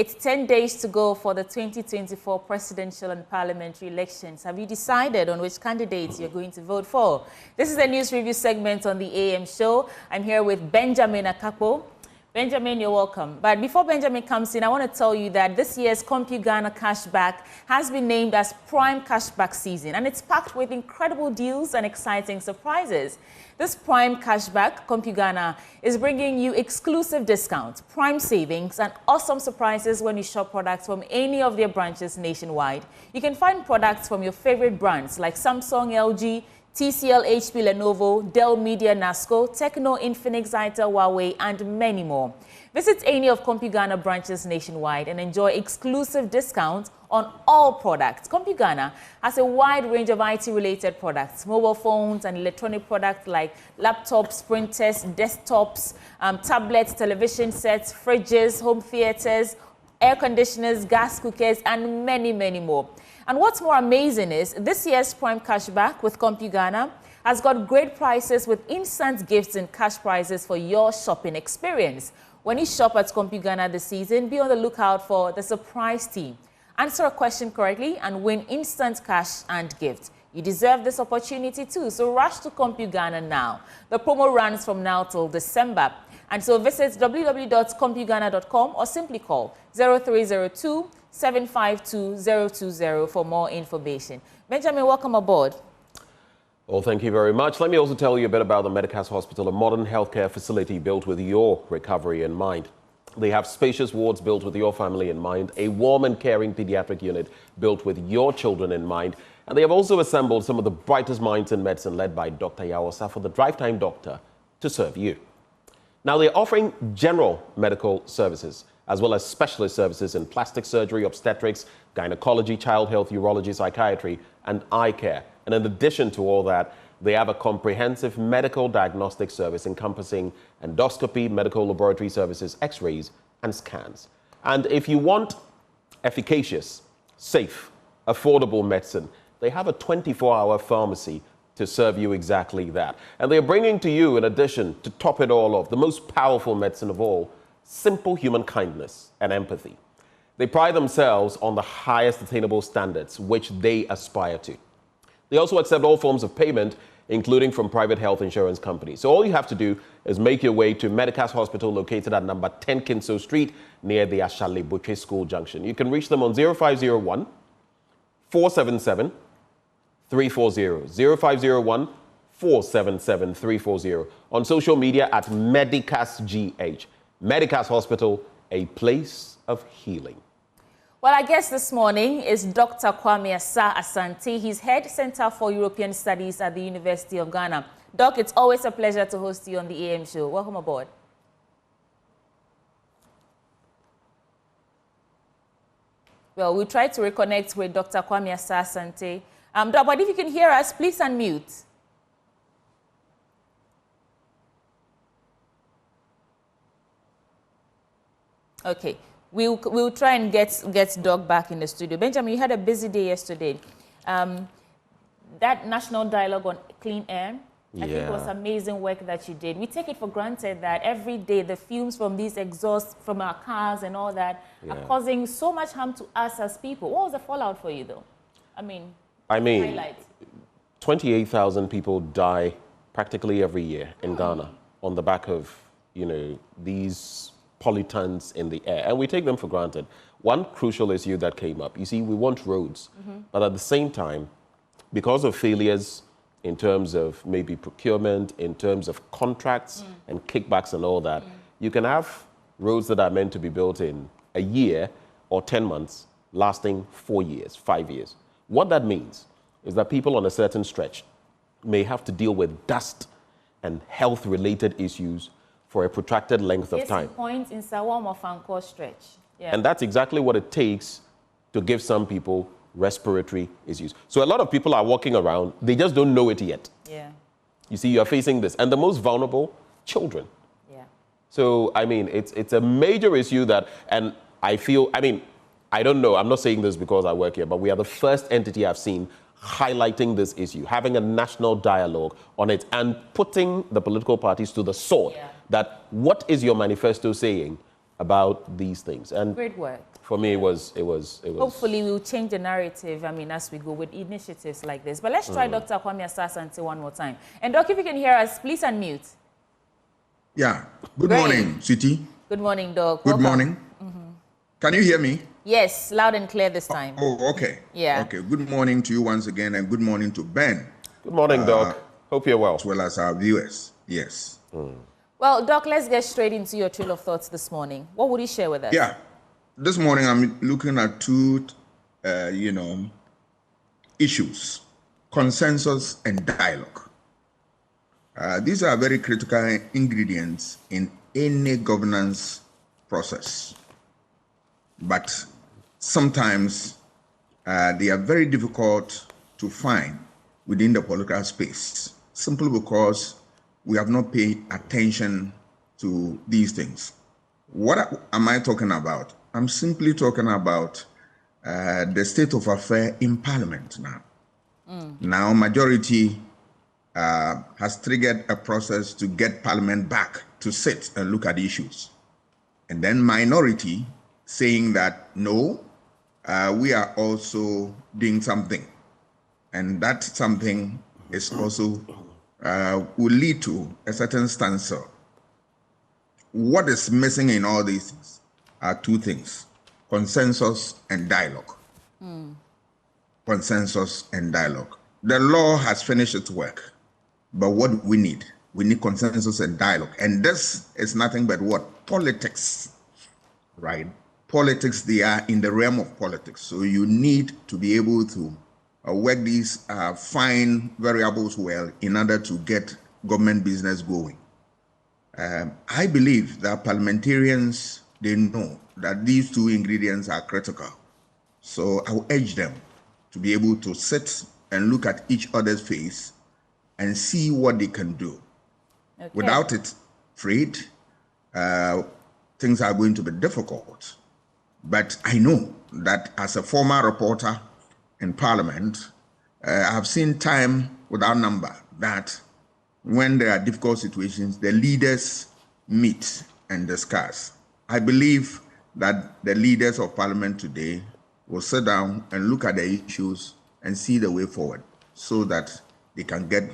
It's 10 days to go for the 2024 presidential and parliamentary elections. Have you decided on which candidates you're going to vote for? This is the news review segment on the AM show. I'm here with Benjamin Akakpo. Benjamin, you're welcome. But before Benjamin comes in, I want to tell you that this year's CompuGhana Cashback has been named as Prime Cashback Season, and it's packed with incredible deals and exciting surprises. This Prime Cashback, CompuGhana, is bringing you exclusive discounts, prime savings, and awesome surprises when you shop products from any of their branches nationwide. You can find products from your favorite brands like Samsung, LG, TCL, HP, Lenovo, Dell Media, Nasco, Tecno, Infinix, Itel, Huawei, and many more. Visit any of CompuGhana branches nationwide and enjoy exclusive discounts on all products. CompuGhana has a wide range of IT-related products, mobile phones and electronic products like laptops, printers, desktops, tablets, television sets, fridges, home theaters, air conditioners, gas cookers, and many, many more. And what's more amazing is this year's Prime Cashback with CompuGhana has got great prices with instant gifts and cash prizes for your shopping experience. When you shop at CompuGhana this season, be on the lookout for the surprise team. Answer a question correctly and win instant cash and gifts. You deserve this opportunity too, so rush to CompuGhana now. The promo runs from now till December. And so visit www.compughana.com or simply call 0302 752 020 for more information. Benjamin, welcome aboard. Well, thank you very much. Let me also tell you a bit about the Medicas Hospital, a modern healthcare facility built with your recovery in mind. They have spacious wards built with your family in mind, a warm and caring pediatric unit built with your children in mind, and they have also assembled some of the brightest minds in medicine led by Dr. Yao for the drive time doctor to serve you. Now, they're offering general medical services as well as specialist services in plastic surgery, obstetrics, gynecology, child health, urology, psychiatry, and eye care. And in addition to all that, they have a comprehensive medical diagnostic service encompassing endoscopy, medical laboratory services, x-rays, and scans. And if you want efficacious, safe, affordable medicine, they have a 24-hour pharmacy to serve you exactly that. And they're bringing to you, in addition, to top it all off, the most powerful medicine of all, simple human kindness and empathy. They pride themselves on the highest attainable standards, which they aspire to. They also accept all forms of payment, including from private health insurance companies. So all you have to do is make your way to Medicas Hospital, located at number 10 Kinso Street, near the Ashale Butche School Junction. You can reach them on 0501 477 340, 0501 477 340, on social media at MedicasGH. Medicas Hospital, a place of healing. Well, our guest this morning is Dr. Asah-Asante. He's Head Center for European Studies at the University of Ghana. Doc, it's always a pleasure to host you on the AM show. Welcome aboard. Well, we'll try to reconnect with Dr. Asah-Asante. Doc, but if you can hear us, please unmute. Okay, we'll try and get Doc back in the studio. Benjamin, you had a busy day yesterday. That national dialogue on clean air, I think it was amazing work that you did. We take it for granted that every day the fumes from these exhausts from our cars and all that are causing so much harm to us as people. What was the fallout for you, though? I mean 28,000 people die practically every year in Ghana on the back of, these pollutants in the air, and we take them for granted. One crucial issue that came up, you see, we want roads, but at the same time, because of failures in terms of maybe procurement, in terms of contracts and kickbacks and all that, you can have roads that are meant to be built in a year or 10 months, lasting 4 years, 5 years. What that means is that people on a certain stretch may have to deal with dust and health-related issues for a protracted length of time. Point in Sawam Fanko stretch. Yeah. And that's exactly what it takes to give some people respiratory issues. So a lot of people are walking around, they just don't know it yet. Yeah. You see, you're facing this. And the most vulnerable, children. Yeah. So, I mean, it's a major issue that, and I feel, I don't know, I'm not saying this because I work here, but we are the first entity I've seen highlighting this issue, having a national dialogue on it and putting the political parties to the sword. Yeah. That what is your manifesto saying about these things. And great work. For me, it was. Hopefully, we'll change the narrative, as we go with initiatives like this. But let's try Dr. Kwame Asah-Asante one more time. And Doc, if you can hear us, please unmute. Yeah. Good morning, Sweetie. Good morning, Doc. Good morning. Can you hear me? Yes, loud and clear this time. Oh, okay. Yeah. Okay. Good morning to you once again, and good morning to Ben. Good morning, Doc. Hope you're well. As well as our viewers. Yes. Well, Doc, let's get straight into your trail of thoughts this morning. What would you share with us? Yeah. This morning, I'm looking at two, issues: consensus and dialogue. These are very critical ingredients in any governance process. But sometimes they are very difficult to find within the political space, simply because we have not paid attention to these things. What am I talking about? I'm simply talking about the state of affairs in Parliament now. Now, majority has triggered a process to get Parliament back to sit and look at issues. And then minority saying that, no, we are also doing something. And that something is also will lead to a certain standstill. What is missing in all these things are two things: consensus and dialogue. Consensus and dialogue. The law has finished its work, but what do we need? We need consensus and dialogue. And this is nothing but what? Politics, right? Politics, they are in the realm of politics. So you need to be able to work these fine variables well in order to get government business going. I believe that parliamentarians, they know that these two ingredients are critical. So I will urge them to be able to sit and look at each other's face and see what they can do. Okay. Without it, afraid, things are going to be difficult. But I know that as a former reporter in Parliament, I've seen time without number that when there are difficult situations, the leaders meet and discuss. I believe that the leaders of Parliament today will sit down and look at the issues and see the way forward so that they can get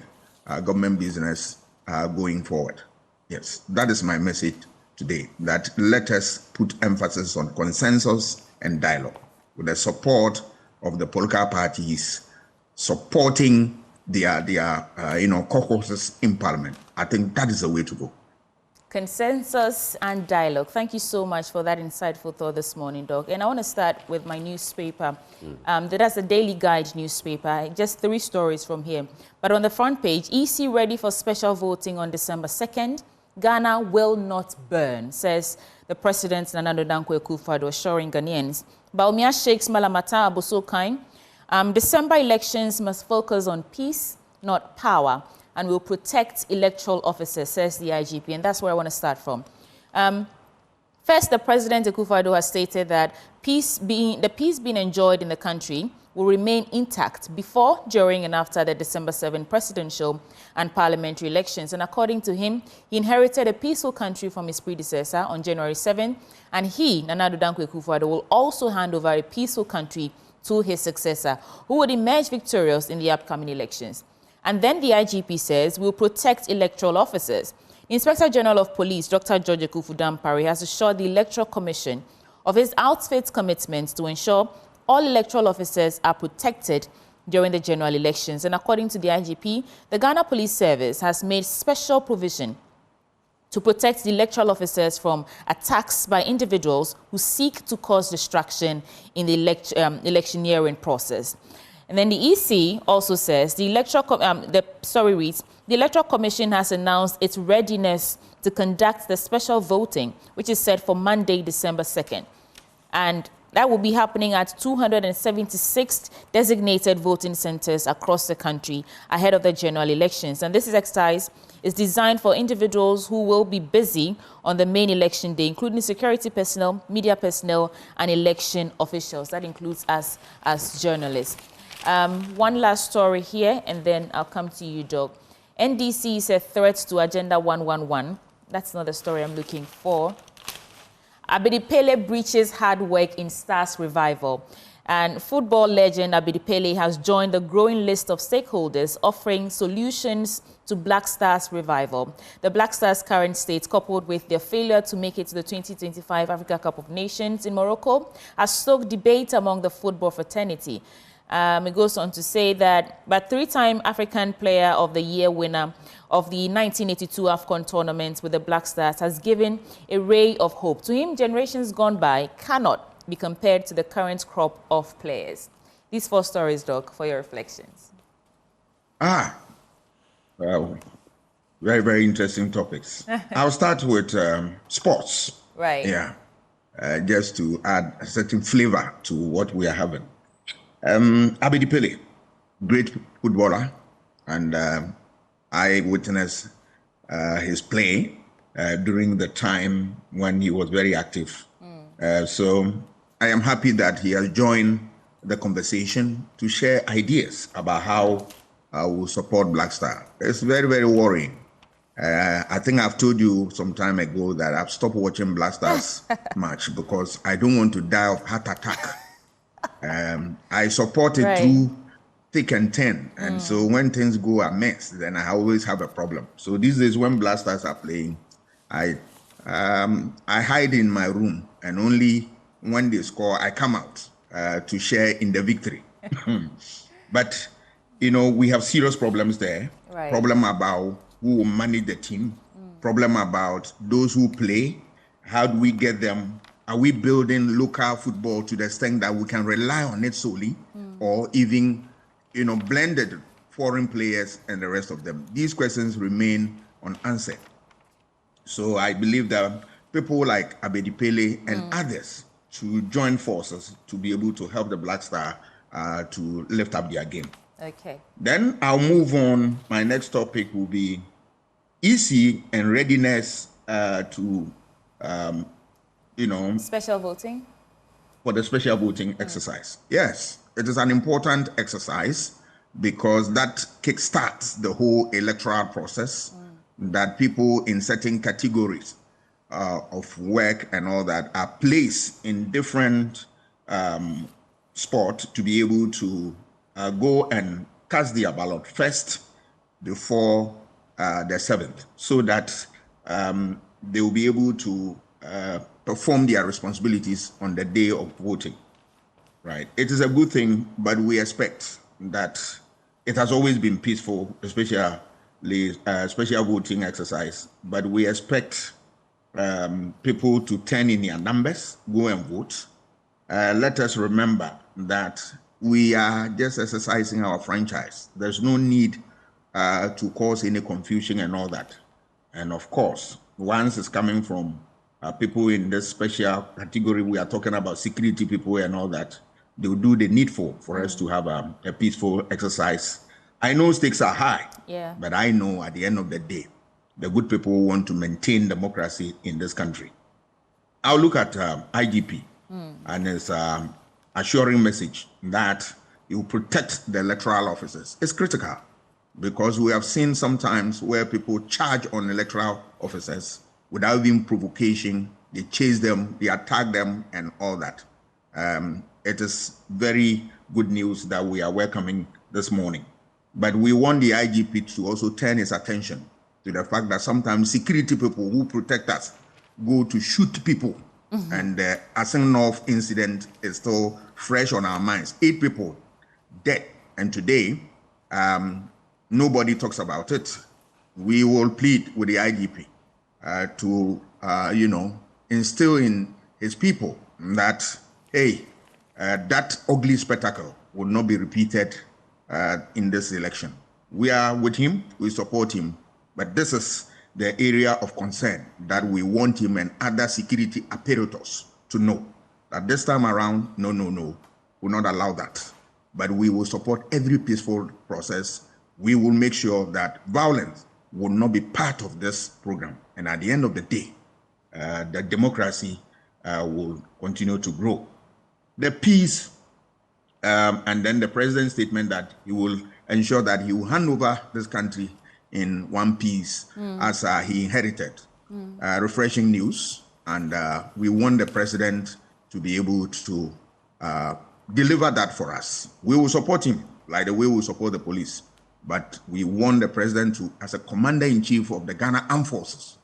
government business going forward. Yes, that is my message today, that let us put emphasis on consensus and dialogue with the support of the political parties supporting their caucuses in Parliament. I think that is the way to go. Consensus and dialogue. Thank you so much for that insightful thought this morning, Doc. And I want to start with my newspaper. That's the Daily Guide newspaper. Just 3 stories from here. But on the front page, EC ready for special voting on December 2nd. Ghana will not burn, says the President Nana Addo Dankwa Akufo-Addo, assuring Ghanaians. Baumia Sheikh's Malamata Abosokain. December elections must focus on peace, not power, and will protect electoral officers, says the IGP. And that's where I want to start from. First, the President Akufo-Addo has stated that the peace being enjoyed in the country will remain intact before, during, and after the December 7 presidential and parliamentary elections. And according to him, he inherited a peaceful country from his predecessor on January 7, and he, Nana Addo Dankwa Akufo-Addo, will also hand over a peaceful country to his successor, who would emerge victorious in the upcoming elections. And then the IGP says we'll protect electoral officers. The Inspector General of Police, Dr. George Akufo-Dampare, has assured the Electoral Commission of his outfit's commitment to ensure all electoral officers are protected during the general elections. And according to the IGP, the Ghana Police Service has made special provision to protect the electoral officers from attacks by individuals who seek to cause distraction in the electioneering process. And then the EC also says the Electoral Commission has announced its readiness to conduct the special voting, which is set for Monday, December 2nd. And that will be happening at 276 designated voting centers across the country ahead of the general elections. And this exercise is designed for individuals who will be busy on the main election day, including security personnel, media personnel, and election officials. That includes us as journalists. One last story here, and then I'll come to you, Doc. NDC is a threat to Agenda 111. That's not the story I'm looking for. Abedi Pele breaches hard work in Stars revival. And football legend Abedi Pele has joined the growing list of stakeholders offering solutions to Black Stars revival. The Black Stars' current state, coupled with their failure to make it to the 2025 Africa Cup of Nations in Morocco, has stoked debate among the football fraternity. It goes on to say that but three-time African Player of the Year winner of the 1982 AFCON tournament with the Black Stars has given a ray of hope. To him, generations gone by cannot be compared to the current crop of players. These 4 stories, Doc, for your reflections. Well, very, very interesting topics. I'll start with sports. Right. Yeah, just to add a certain flavor to what we are having. Abedi Pele, great footballer, and I witnessed his play during the time when he was very active. So I am happy that he has joined the conversation to share ideas about how we support Black Star. It's very, very worrying. I think I've told you some time ago that I've stopped watching Black Stars match because I don't want to die of heart attack. I support it through thick and thin. And so when things go amiss, then I always have a problem. So these days when Black Stars are playing, I hide in my room, and only when they score, I come out to share in the victory. But, you know, we have serious problems there. Right. Problem about who will manage the team. Problem about those who play. How do we get them? Are we building local football to the extent that we can rely on it solely, or even, you know, blended foreign players and the rest of them? These questions remain unanswered. So I believe that people like Abedi Pele and others should join forces to be able to help the Black Star to lift up their game. Okay. Then I'll move on. My next topic will be EC and readiness to, you know, Special voting? For the special voting exercise. Yes, it is an important exercise because that kickstarts the whole electoral process, that people in certain categories of work and all that are placed in different spot to be able to go and cast their ballot first before the 7th, so that they will be able to perform their responsibilities on the day of voting. Right. It is a good thing, but we expect that it has always been peaceful, especially special voting exercise. But we expect people to turn in their numbers, go and vote. Let us remember that we are just exercising our franchise. There's no need to cause any confusion and all that. And of course, once it's coming from people in this special category, we are talking about security people and all that, they will do the needful for us to have a peaceful exercise. I know stakes are high, but I know at the end of the day, the good people want to maintain democracy in this country. I'll look at IGP and his assuring message that he will protect the electoral officers. It's critical because we have seen sometimes where people charge on electoral officers without even provocation. They chase them, they attack them, and all that. It is very good news that we are welcoming this morning. But we want the IGP to also turn his attention to the fact that sometimes security people who protect us go to shoot people. And the Asing North incident is still fresh on our minds. 8 people dead. And today, nobody talks about it. We will plead with the IGP to, you know, instill in his people that, hey, that ugly spectacle will not be repeated in this election. We are with him, we support him, but this is the area of concern that we want him and other security apparatus to know that this time around, no, we'll not allow that. But we will support every peaceful process. We will make sure that violence will not be part of this program. And at the end of the day, the democracy will continue to grow. The peace, and then the president's statement that he will ensure that he will hand over this country in one piece as he inherited. Refreshing news. And we want the president to be able to deliver that for us. We will support him like the way we support the police. But we want the president to, as a commander-in-chief of the Ghana Armed Forces,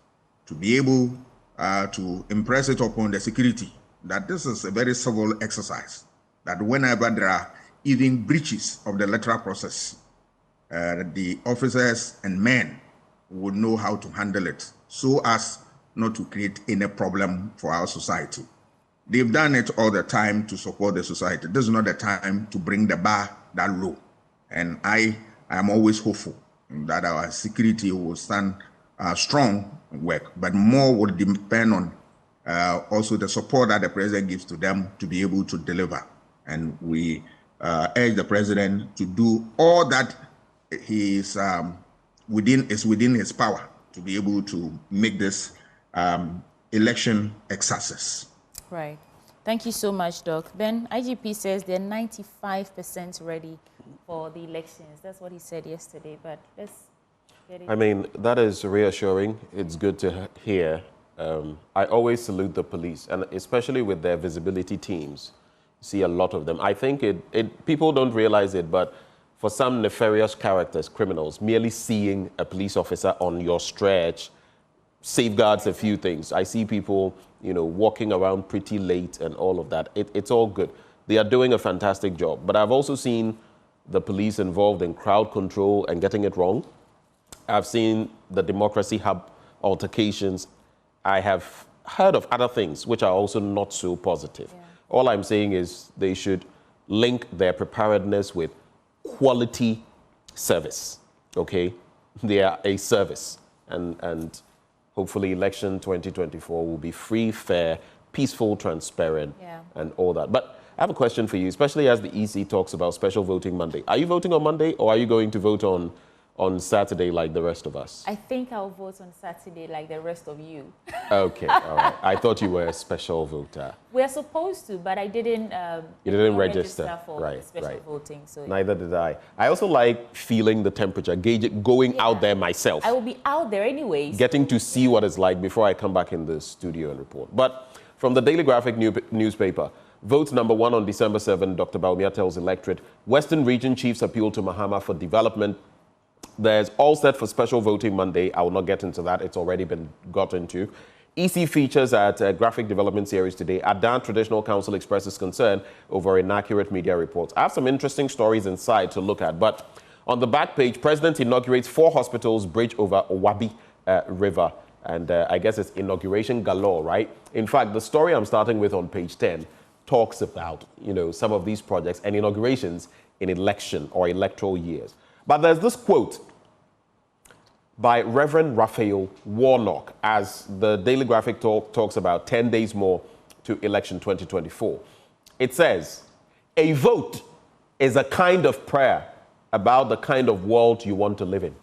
to be able to impress it upon the security that this is a very civil exercise, that whenever there are even breaches of the electoral process, the officers and men would know how to handle it so as not to create any problem for our society. They've done it all the time to support the society. This is not the time to bring the bar that low. And I am always hopeful that our security will stand strong work, but more will depend on also the support that the president gives to them to be able to deliver. And we urge the president to do all that he is within his power to be able to make this election a success. Right. Thank you so much, Doc. Ben, IGP says they're 95% ready for the elections. That's what he said yesterday, but let's get it. I mean, that is reassuring. It's good to hear. I always salute the police, and especially with their visibility teams. You see a lot of them. I think people don't realize it, but for some nefarious characters, criminals, merely seeing a police officer on your stretch safeguards a few things. I see people, walking around pretty late and all of that. It's all good. They are doing a fantastic job. But I've also seen the police involved in crowd control and getting it wrong. I've seen the Democracy Hub altercations. I have heard of other things which are also not so positive. Yeah. All I'm saying is they should link their preparedness with quality service, okay? They are a service, and hopefully election 2024 will be free, fair, peaceful, transparent, and all that. But I have a question for you, especially as the EC talks about special voting Monday. Are you voting on Monday, or are you going to vote on Saturday like the rest of us? I think I'll vote on Saturday like the rest of you. Okay, all right. I thought you were a special voter. We're supposed to, but I didn't. You didn't register for special voting. So neither did I. I also like feeling the temperature, going out there myself. I will be out there anyway. Getting to see what it's like before I come back in the studio and report. But from the Daily Graphic newspaper, vote number 1 on December 7, Dr. Bawumia tells electorate, Western Region Chiefs appeal to Mahama for development. There's all set for special voting Monday. I will not get into that. It's already been got into. EC features at Graphic Development Series today. Adan Traditional Council expresses concern over inaccurate media reports. I have some interesting stories inside to look at, but on the back page, President inaugurates 4 hospitals, bridge over Owabi River, and I guess it's inauguration galore, right? In fact, the story I'm starting with on page 10 talks about, some of these projects and inaugurations in election or electoral years. But there's this quote by Reverend Raphael Warnock as the Daily Graphic talks about 10 days more to election 2024. It says, a vote is a kind of prayer about the kind of world you want to live in.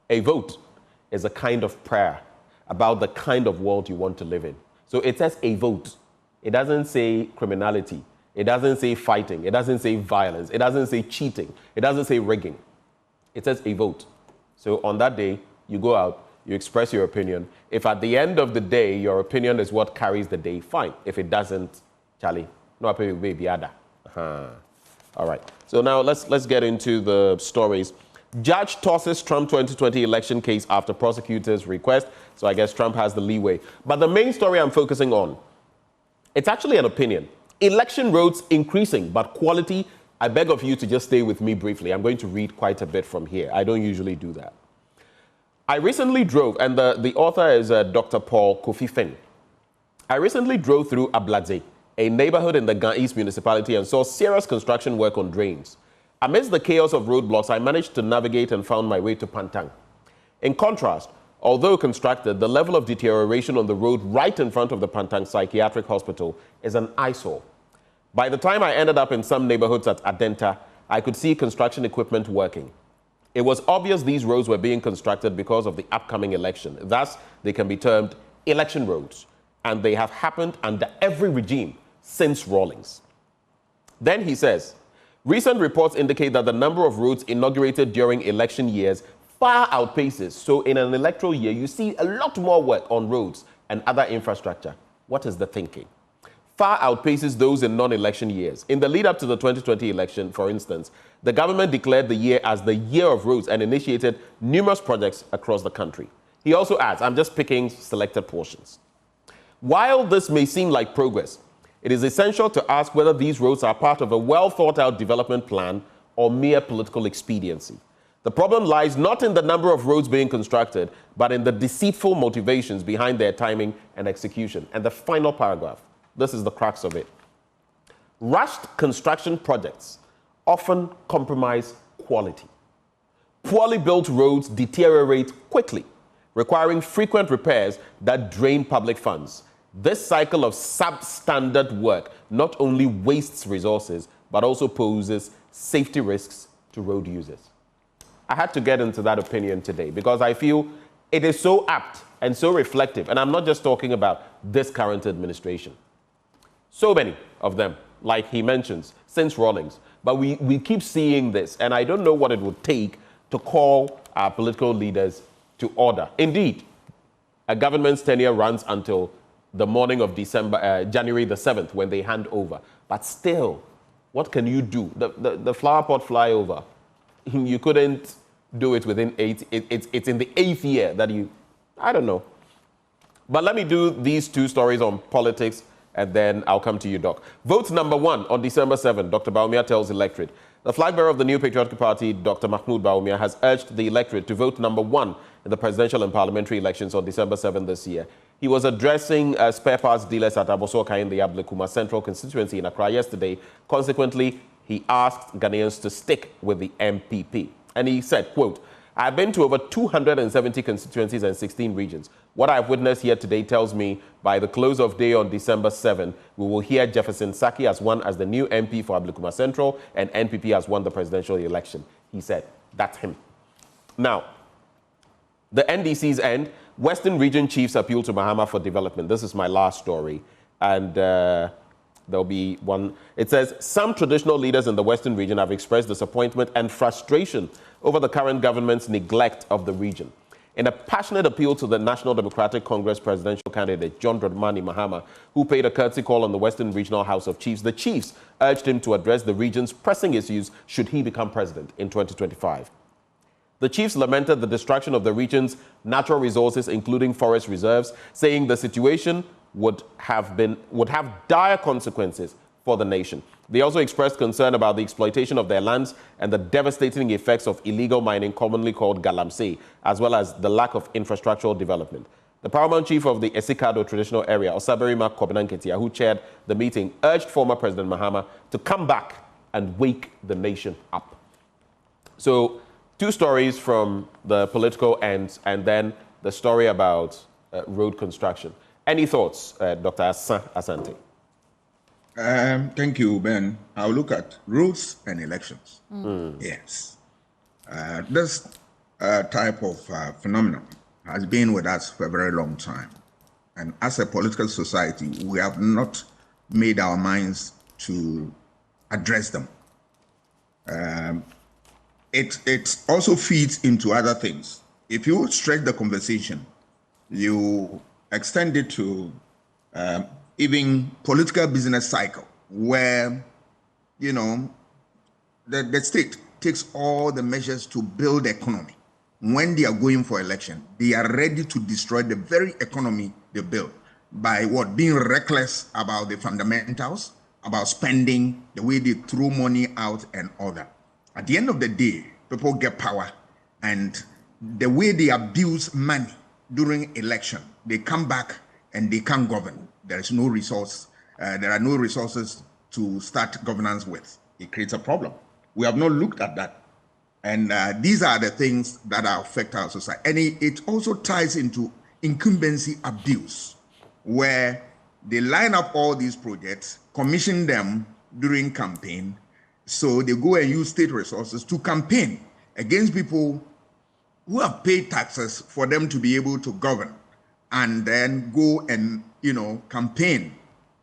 A vote is a kind of prayer about the kind of world you want to live in. So it says a vote. It doesn't say criminality. It doesn't say fighting. It doesn't say violence. It doesn't say cheating. It doesn't say rigging. It says a vote. So on that day, you go out, you express your opinion. If at the end of the day, your opinion is what carries the day, fine. If it doesn't, Charlie, no baby ada. All right. So now let's get into the stories. Judge tosses Trump 2020 election case after prosecutor's request. So I guess Trump has the leeway. But the main story I'm focusing on, it's actually an opinion. Election roads increasing, but quality, I beg of you to just stay with me briefly. I'm going to read quite a bit from here. I don't usually do that. I recently drove, and the author is Dr. Paul Kofi Feng. I recently drove through Abladze, a neighborhood in the Gan East municipality, and saw serious construction work on drains. Amidst the chaos of roadblocks, I managed to navigate and found my way to Pantang. In contrast, although constructed, the level of deterioration on the road right in front of the Pantang Psychiatric Hospital is an eyesore. By the time I ended up in some neighborhoods at Adenta, I could see construction equipment working. It was obvious these roads were being constructed because of the upcoming election. Thus, they can be termed election roads, and they have happened under every regime since Rawlings. Then he says, recent reports indicate that the number of roads inaugurated during election years far outpaces. So in an electoral year, you see a lot more work on roads and other infrastructure. What is the thinking? Far outpaces those in non-election years. In the lead up to the 2020 election, for instance, the government declared the year as the year of roads and initiated numerous projects across the country. He also adds, I'm just picking selected portions. While this may seem like progress, it is essential to ask whether these roads are part of a well-thought-out development plan or mere political expediency. The problem lies not in the number of roads being constructed, but in the deceitful motivations behind their timing and execution. And the final paragraph, this is the crux of it. Rushed construction projects often compromise quality. Poorly built roads deteriorate quickly, requiring frequent repairs that drain public funds. This cycle of substandard work not only wastes resources, but also poses safety risks to road users. I had to get into that opinion today because I feel it is so apt and so reflective. And I'm not just talking about this current administration. So many of them, like he mentions, since Rawlings. But we keep seeing this, and I don't know what it would take to call our political leaders to order. Indeed, a government's tenure runs until the morning of January the 7th, when they hand over. But still, what can you do? The flower pot flyover, you couldn't do it within 8. It's in the 8th year that I don't know. But let me do these two stories on politics, and then I'll come to you, Doc. Vote number 1 on December 7, Dr. Bawumia tells electorate. The flag bearer of the New Patriotic Party, Dr. Mahmoud Bawumia, has urged the electorate to vote number 1 in the presidential and parliamentary elections on December 7 this year. He was addressing spare parts dealers at Abosoka in the Ablekuma Central constituency in Accra yesterday. Consequently, he asked Ghanaians to stick with the MPP. And he said, quote, I've been to over 270 constituencies and 16 regions. What I've witnessed here today tells me by the close of day on December 7, we will hear Jefferson Saki as won as the new MP for Ablekuma Central and NPP has won the presidential election. He said, that's him. Now, the NDC's end, Western Region Chiefs appeal to Mahama for development. This is my last story. And there'll be one. It says, some traditional leaders in the Western region have expressed disappointment and frustration over the current government's neglect of the region. In a passionate appeal to the National Democratic Congress presidential candidate, John Dramani Mahama, who paid a courtesy call on the Western Regional House of Chiefs, the chiefs urged him to address the region's pressing issues should he become president in 2025. The chiefs lamented the destruction of the region's natural resources, including forest reserves, saying the situation would have dire consequences for the nation. They also expressed concern about the exploitation of their lands and the devastating effects of illegal mining, commonly called galamsey, as well as the lack of infrastructural development. The paramount chief of the Asah-Asante traditional area, Osaberima Kobinanketia, who chaired the meeting, urged former President Mahama to come back and wake the nation up. So, two stories from the political end, and then the story about road construction. Any thoughts, Dr. Asah-Asante? Thank you, Ben. I'll look at roads and elections. Yes. This type of phenomenon has been with us for a very long time. And as a political society, we have not made our minds to address them. It also feeds into other things. If you stretch the conversation, you extend it to even political business cycle, where, you know, the state takes all the measures to build the economy. When they are going for election, they are ready to destroy the very economy they built by what? Being reckless about the fundamentals, about spending, the way they throw money out and all that. At the end of the day, people get power, and the way they abuse money during election, they come back and they can't govern. There is no resource. There are no resources to start governance with. It creates a problem. We have not looked at that. And these are the things that affect our society. And it also ties into incumbency abuse, where they line up all these projects, commission them during campaign, so they go and use state resources to campaign against people who have paid taxes for them to be able to govern, and then go and, you know, campaign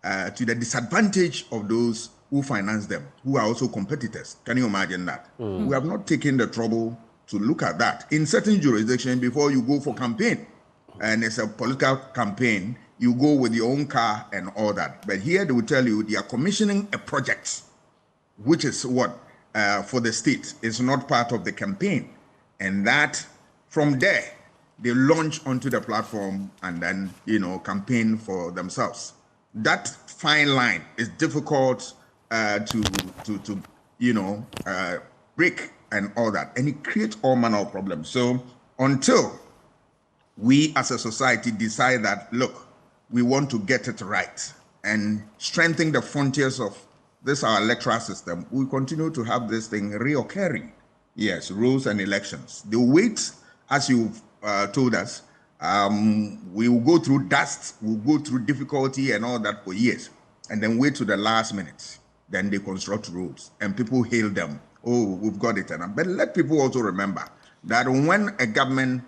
to the disadvantage of those who finance them, who are also competitors. Can you imagine that? We have not taken the trouble to look at that in certain jurisdictions before you go for campaign. and it's a political campaign, you go with your own car and all that. But here they will tell you they are commissioning a project, which is what, for the state, is not part of the campaign. And that, from there, they launch onto the platform and then, campaign for themselves. That fine line is difficult to break and all that. And it creates all manner of problems. So until we as a society decide that, look, we want to get it right and strengthen the frontiers of this, our electoral system, we continue to have this thing reoccurring. Yes, rules and elections. The wait, as you've told us, we will go through dust, we'll go through difficulty and all that for years, and then wait to the last minute. Then they construct rules and people hail them. Oh, we've got it. But let people also remember that when a government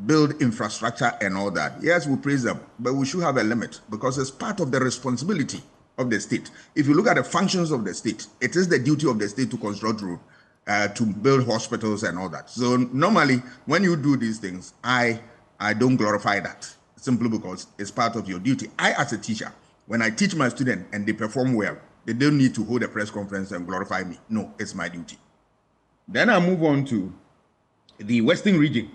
build infrastructure and all that, yes, we praise them, but we should have a limit because it's part of the responsibility of the state. If you look at the functions of the state, it is the duty of the state to construct roads, to build hospitals and all that. So normally, when you do these things, I don't glorify that simply because it's part of your duty. I, as a teacher, when I teach my students and they perform well, they don't need to hold a press conference and glorify me. No, it's my duty. Then I move on to the Western region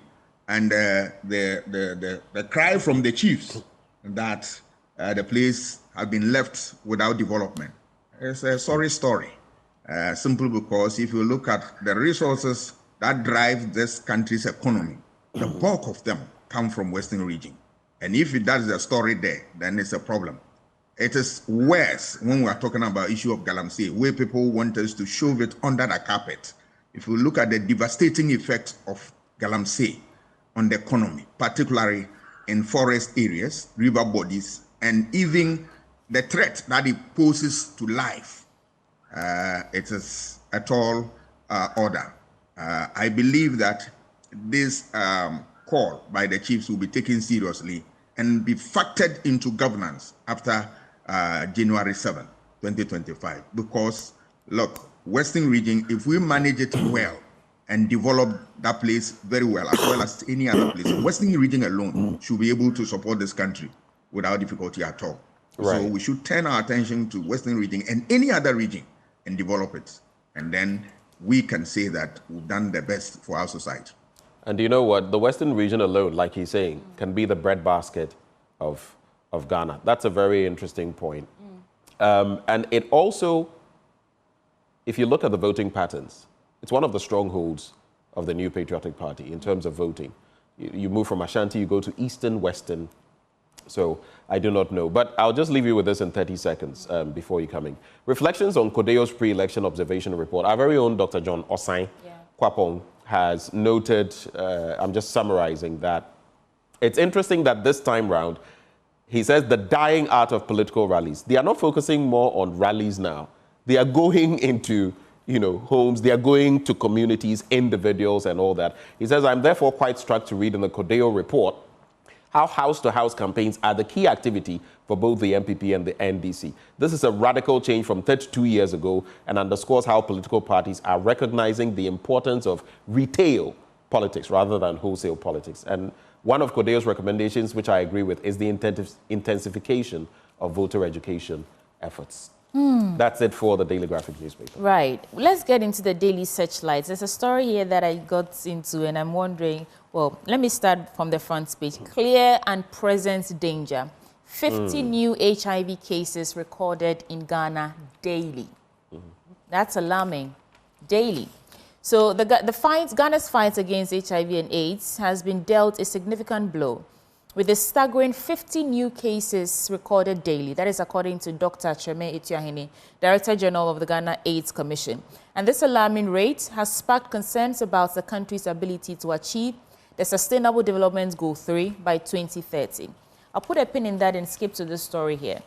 and the cry from the chiefs that the place has been left without development. It's a sorry story, simply because if you look at the resources that drive this country's economy, the bulk of them come from Western region. And if that is the story there, then it's a problem. It is worse when we are talking about issue of Galamsey, where people want us to shove it under the carpet. If you look at the devastating effect of Galamsey on the economy, particularly in forest areas, river bodies, and even the threat that it poses to life, it is a tall order. I believe that this call by the chiefs will be taken seriously and be factored into governance after January 7, 2025. Because, look, Western region, if we manage it well and develop that place very well as any other place, Western region alone should be able to support this country without difficulty at all. Right. So we should turn our attention to Western region and any other region and develop it. And then we can say that we've done the best for our society. And you know what? The Western region alone, like he's saying, can be the breadbasket of Ghana. That's a very interesting point. And it also, if you look at the voting patterns, it's one of the strongholds of the New Patriotic Party in terms of voting. You move from Ashanti, you go to Eastern, Western. So I do not know. But I'll just leave you with this in 30 seconds before you come in. Reflections on Kodeo's pre-election observation report. Our very own Dr. John Osai Kwapong has noted, I'm just summarizing that, it's interesting that this time round, he says the dying art of political rallies. They are not focusing more on rallies now. They are going into, homes. They are going to communities, individuals, and all that. He says, I'm therefore quite struck to read in the Kodeo report how house-to-house campaigns are the key activity for both the MPP and the NDC. This is a radical change from 32 years ago and underscores how political parties are recognizing the importance of retail politics rather than wholesale politics. And one of Kodeo's recommendations, which I agree with, is the intensification of voter education efforts. That's it for the Daily Graphic newspaper. Right. Let's get into the Daily Searchlights. There's a story here that I got into, and I'm wondering, well, let me start from the front page. Clear and present danger. 50 new HIV cases recorded in Ghana daily. That's alarming. Daily. So Ghana's fight against HIV and AIDS has been dealt a significant blow, with a staggering 50 new cases recorded daily. That is according to Dr. Cheme Etiahene, Director General of the Ghana AIDS Commission. And this alarming rate has sparked concerns about the country's ability to achieve the Sustainable Development Goal 3 by 2030. I'll put a pin in that and skip to this story here.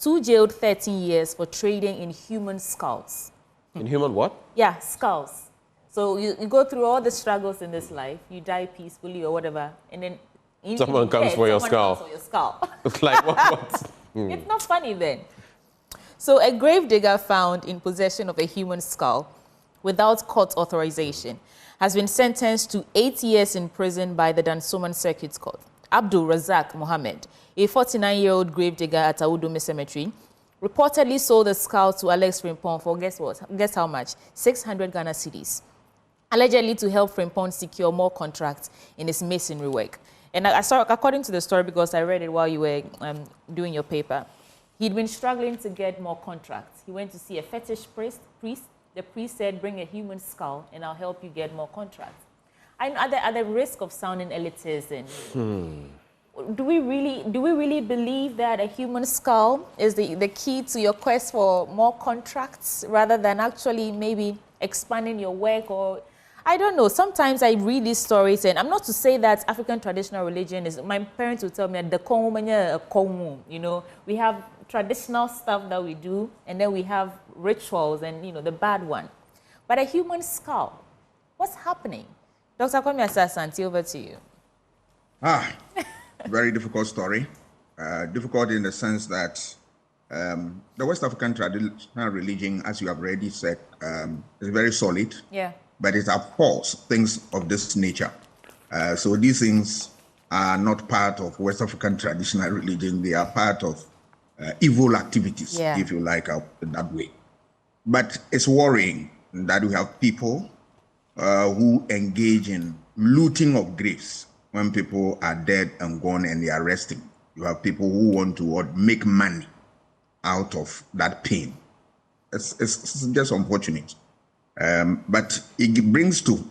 2 jailed 13 years for trading in human skulls. In human what? Yeah, skulls. So you go through all the struggles in this life, you die peacefully or whatever, and then someone comes for your skull. It's like, what? It's not funny then. So a gravedigger found in possession of a human skull without court authorization has been sentenced to 8 years in prison by the Dansoman Circuit Court. Abdul Razak Mohammed, a 49-year-old gravedigger at Awudome Cemetery, reportedly sold the skull to Alex Frimpong for, guess what? Guess how much? 600 Ghana cedis. Allegedly to help Frimpong secure more contracts in his masonry work. And I saw, according to the story, because I read it while you were doing your paper, he'd been struggling to get more contracts. He went to see a fetish priest. The priest said, bring a human skull and I'll help you get more contracts. At the risk of sounding elitist, do we really believe that a human skull is the key to your quest for more contracts rather than actually maybe expanding your work? Or I don't know. Sometimes I read these stories, and I'm not to say that African traditional religion is. My parents would tell me that you know, we have traditional stuff that we do, and then we have rituals, and you know, the bad one. But a human skull, what's happening? Dr. Kwame Asah-Asante, over to you. Very difficult story. Difficult in the sense that the West African traditional religion, as you have already said, is very solid. Yeah. But it abhors things of this nature. So these things are not part of West African traditional religion. They are part of evil activities, if you like, that way. But it's worrying that we have people who engage in looting of graves when people are dead and gone and they are resting. You have people who want to make money out of that pain. It's just unfortunate. But it brings to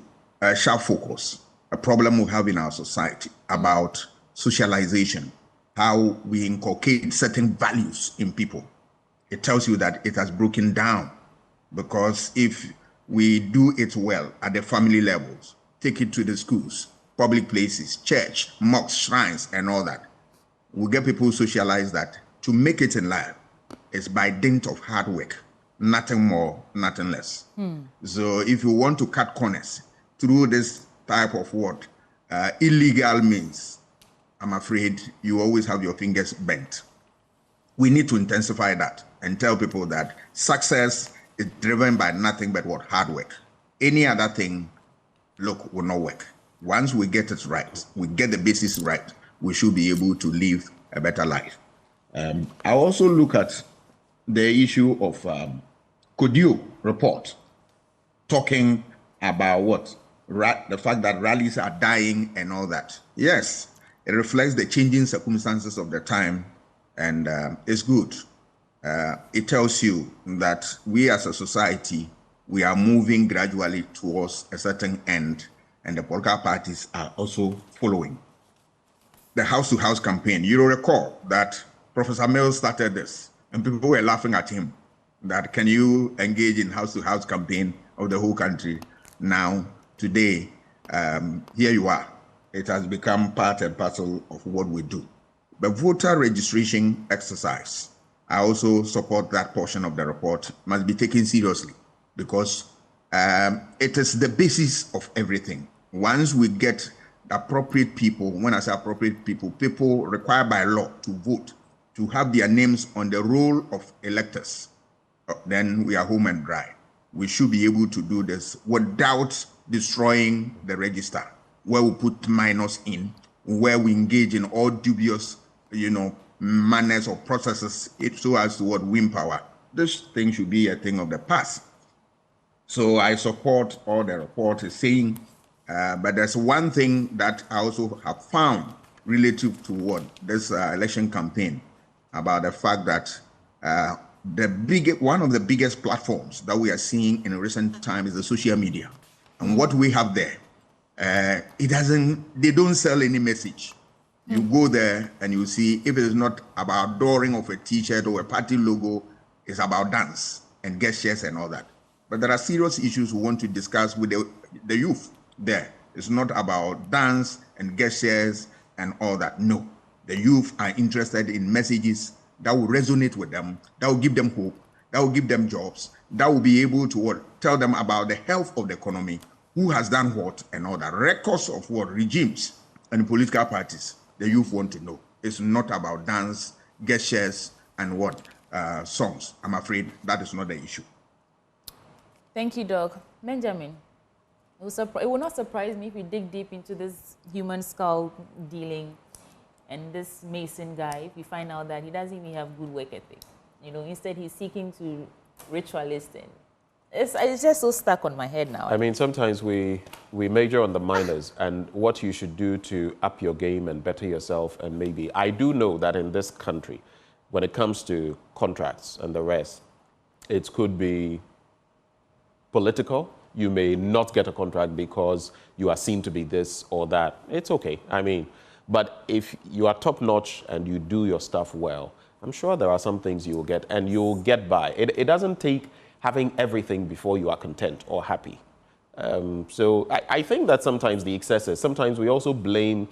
a sharp focus a problem we have in our society about socialization, how we inculcate certain values in people. It tells you that it has broken down, because if we do it well at the family levels, take it to the schools, public places, church, mosques, shrines, and all that, we get people socialize that to make it in life is by dint of hard work, nothing more, nothing less. So if you want to cut corners through this type of illegal means, I'm afraid you always have your fingers bent. We need to intensify that and tell people that success is driven by nothing but hard work. Any other thing, look, will not work. Once we get it right, we get the basis right, we should be able to live a better life. I also look at the issue of Kodio report, talking about the fact that rallies are dying and all that. Yes, it reflects the changing circumstances of the time, and it's good. It tells you that we as a society, we are moving gradually towards a certain end, and the political parties are also following. The house-to-house campaign, you recall that Professor Mills started this, and people were laughing at him, that can you engage in house-to-house campaign of the whole country? Now, today, here you are. It has become part and parcel of what we do. The voter registration exercise, I also support that portion of the report, must be taken seriously, because it is the basis of everything. Once we get appropriate people, when I say appropriate people, people required by law to vote, to have their names on the roll of electors, then we are home and dry. We should be able to do this without destroying the register, where we put minors in, where we engage in all dubious, manners or processes, so as to win power. This thing should be a thing of the past. So I support all the report is saying, but there's one thing that I also have found relative to this election campaign, about the fact that one of the biggest platforms that we are seeing in recent time is the social media. And what we have there, they don't sell any message. You go there and you see, if it is not about drawing of a t-shirt or a party logo, it's about dance and gestures and all that. But there are serious issues we want to discuss with the youth there. It's not about dance and gestures and all that. No, the youth are interested in messages that will resonate with them, that will give them hope, that will give them jobs, that will be able to tell them about the health of the economy, who has done what and all that. Records of regimes and political parties. The youth want to know. It's not about dance, gestures, and songs. I'm afraid that is not the issue. Thank you, Doc. Benjamin, it will not surprise me if we dig deep into this human skull dealing and this Mason guy, if we find out that he doesn't even have good work ethic. You know, instead he's seeking to ritualist and it's just so stuck on my head now. I mean, sometimes we major on the minors and what you should do to up your game and better yourself. And maybe, I do know that in this country, when it comes to contracts and the rest, it could be political. You may not get a contract because you are seen to be this or that. It's okay. I mean, but if you are top notch and you do your stuff well, I'm sure there are some things you will get and you'll get by. It doesn't take having everything before you are content or happy. So I think that sometimes the excesses, sometimes we also blame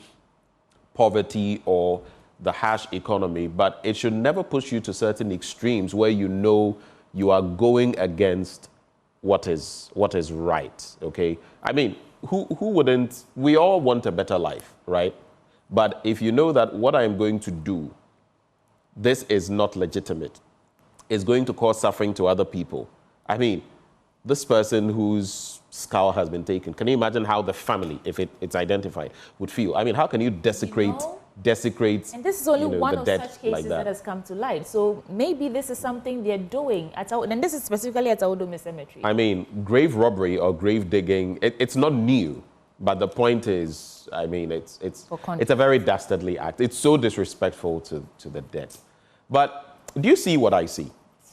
poverty or the harsh economy, but it should never push you to certain extremes where you know you are going against what is right, okay? I mean, who wouldn't, we all want a better life, right? But if you know that what I'm going to do, this is not legitimate, it's going to cause suffering to other people. I mean, this person whose skull has been taken, can you imagine how the family, if it's identified, would feel? I mean, how can you desecrate, and this is only one of such cases like that has come to light. So maybe this is something they're doing at and this is specifically at Audome Cemetery. I mean, grave robbery or grave digging, it's not new, but the point is, I mean, it's a very dastardly act. It's so disrespectful to the dead. But do you see what I see?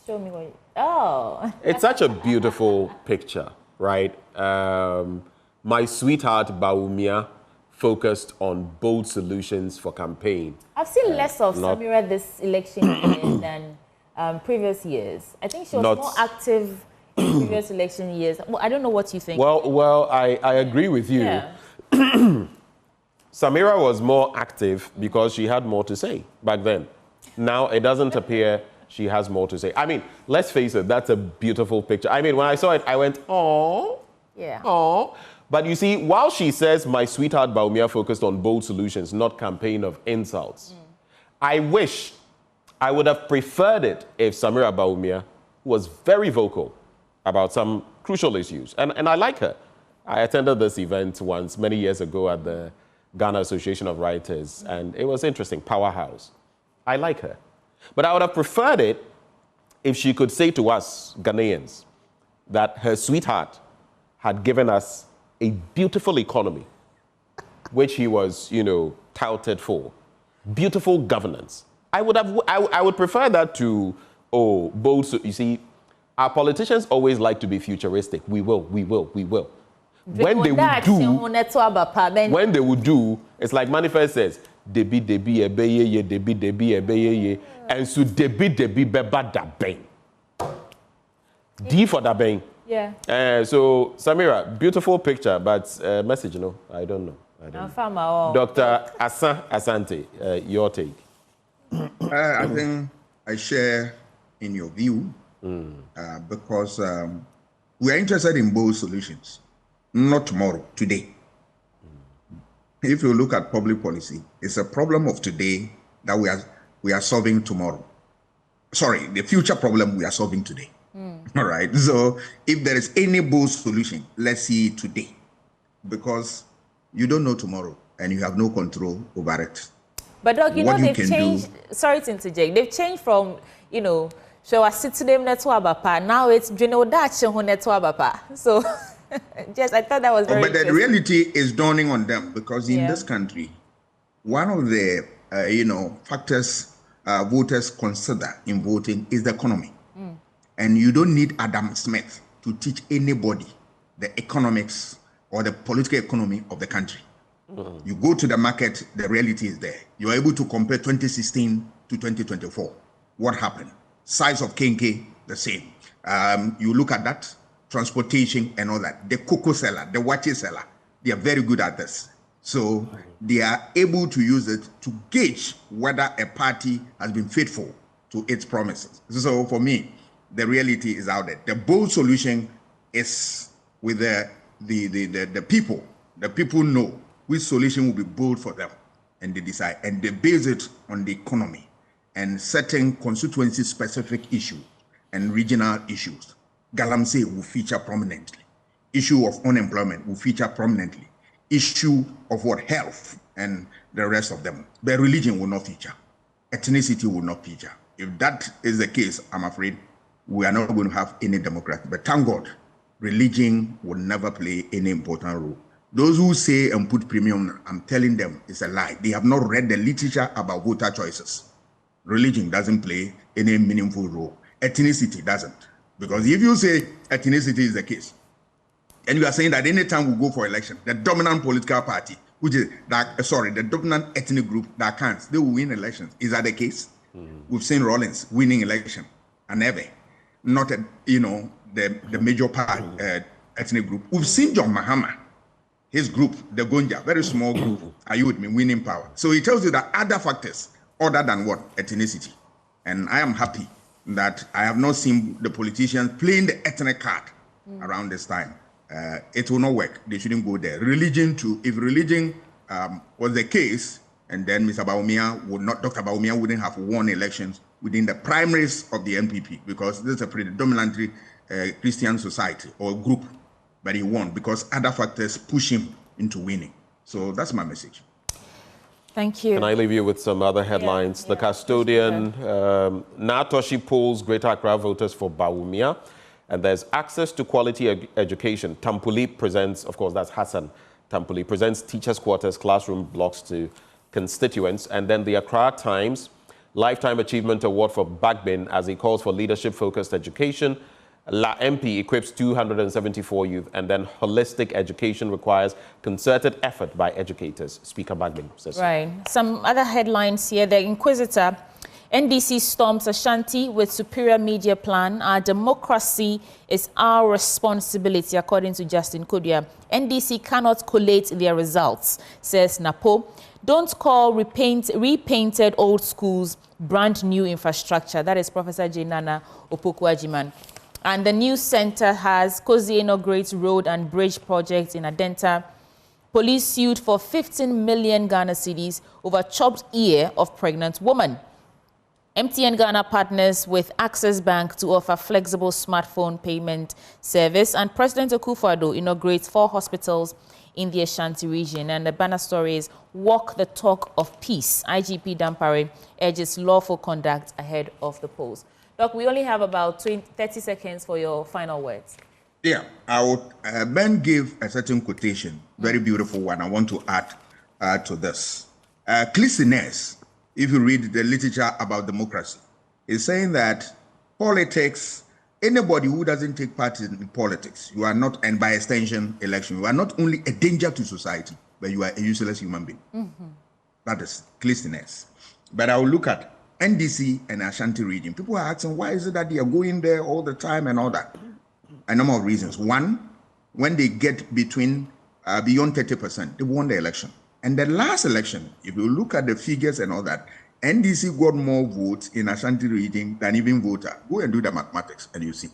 Show me what. Oh. It's such a beautiful picture, right? My sweetheart Baumia focused on bold solutions for campaign. I've seen less of Samira this election than previous years. I think she was more active in previous election years. Well, I don't know what you think. Well, I agree with you. Yeah. Samira was more active because she had more to say back then. Now it doesn't appear she has more to say. I mean, let's face it, that's a beautiful picture. I mean, when I saw it, I went, oh, yeah. Oh. But you see, while she says my sweetheart Baumia focused on bold solutions, not campaign of insults, I wish I would have preferred it if Samira Baumia was very vocal about some crucial issues. And I like her. I attended this event once, many years ago at the Ghana Association of Writers, and it was interesting, powerhouse. I like her. But I would have preferred it if she could say to us, Ghanaians, that her sweetheart had given us a beautiful economy, which he was, touted for. Beautiful governance. I would prefer that to, bold. You see, our politicians always like to be futuristic. We will. When they would do, it's like Manifest says, debi ebeye, debi ebeye, and so debi beba da bang. D for da bang. Yeah. So Samira, beautiful picture, but message, I don't know. Dr. Asah-Asante, your take. I think I share in your view because we are interested in bold solutions, not tomorrow, today. If you look at public policy, it's a problem of today that we are solving tomorrow. Sorry, the future problem we are solving today. All right. So if there is any bold solution, let's see it today, because you don't know tomorrow and you have no control over it. But Doc, they've changed. Sorry to interject. They've changed from, so I sit to them now it's so yes, I thought that was very But the reality is dawning on them, because in this country, one of the factors voters consider in voting is the economy. And you don't need Adam Smith to teach anybody the economics or the political economy of the country. You go to the market, the reality is there. You're able to compare 2016 to 2024. What happened? Size of Kenke, the same. You look at that, transportation and all that. The cocoa seller, the watches seller, they are very good at this. So they are able to use it to gauge whether a party has been faithful to its promises. So for me, the reality is out there. The bold solution is with the people. The people know which solution will be bold for them, and they decide. And they base it on the economy and certain constituency-specific issues and regional issues. Galamsey will feature prominently. Issue of unemployment will feature prominently. Issue of what? Health and the rest of them. But religion will not feature. Ethnicity will not feature. If that is the case, I'm afraid we are not going to have any democracy. But thank God, religion will never play any important role. Those who say and put premium, I'm telling them it's a lie. They have not read the literature about voter choices. Religion doesn't play any meaningful role. Ethnicity doesn't. Because if you say ethnicity is the case, and you are saying that any time we go for election, the dominant political party, which is that, the dominant ethnic group that counts, they will win elections. Is that the case? We've seen Rawlings winning election, and ever, not the major part ethnic group. We've seen John Mahama, his group, the Gonja, very small group, are you with me, winning power. So it tells you that other factors other than what? Ethnicity. And I am happy that I have not seen the politicians playing the ethnic card around this time. It will not work. They shouldn't go there. Religion too. If religion was the case, and then Dr. Bawumia wouldn't have won elections within the primaries of the NPP, because this is a predominantly Christian society or group, but he won because other factors push him into winning. So that's my message. Thank you. Can I leave you with some other headlines? The custodian, Natoshi polls Greater Accra voters for Bawumia. And there's access to quality education. Tampuli presents, of course, that's Hassan Tampuli, presents teachers' quarters, classroom blocks to constituents. And then the Accra Times, Lifetime Achievement Award for Bagbin as he calls for leadership-focused education. La MP equips 274 youth. And then holistic education requires concerted effort by educators. Speaker Bagbin says so. Right. Some other headlines here. The Inquisitor, NDC storms Ashanti with superior media plan. Our democracy is our responsibility, according to Justin Kodua. NDC cannot collate their results, says Napo. Don't call repainted old schools brand new infrastructure. That is Professor Jenana Opoku-Ajiman. And the news center has Kozi inaugurates road and bridge project in Adenta. Police sued for 15 million Ghana cedis over chopped ear of pregnant woman. MTN Ghana partners with Access Bank to offer flexible smartphone payment service. And President Akufo-Addo inaugurates 4 hospitals in the Ashanti region. And the banner story is Walk the Talk of Peace. IGP Dampare urges lawful conduct ahead of the polls. Doc, we only have about 30 seconds for your final words. Yeah, I would, Ben gave a certain quotation, very beautiful one. I want to add to this. Clissiness, if you read the literature about democracy, is saying that politics, anybody who doesn't take part in politics, you are not, and by extension, election, you are not only a danger to society, but you are a useless human being. That is clissiness. But I will look at NDC and Ashanti region. People are asking, why is it that they are going there all the time and all that? A number of reasons. One, when they get beyond 30%, they won the election. And the last election, if you look at the figures and all that, NDC got more votes in Ashanti region than even voter. Go and do the mathematics and you see.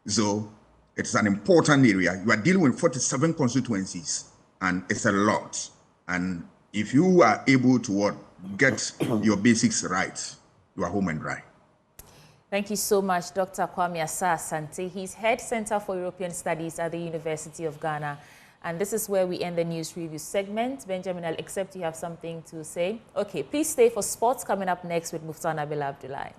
So it's an important area. You are dealing with 47 constituencies and it's a lot. And if you are able to get your basics right, you are home and dry. Thank you so much, Dr. Kwame Asah-Asante. He's Head Center for European Studies at the University of Ghana. And this is where we end the news review segment. Benjamin, I'll accept you have something to say. Okay, please stay for sports coming up next with Muftana Abdullah.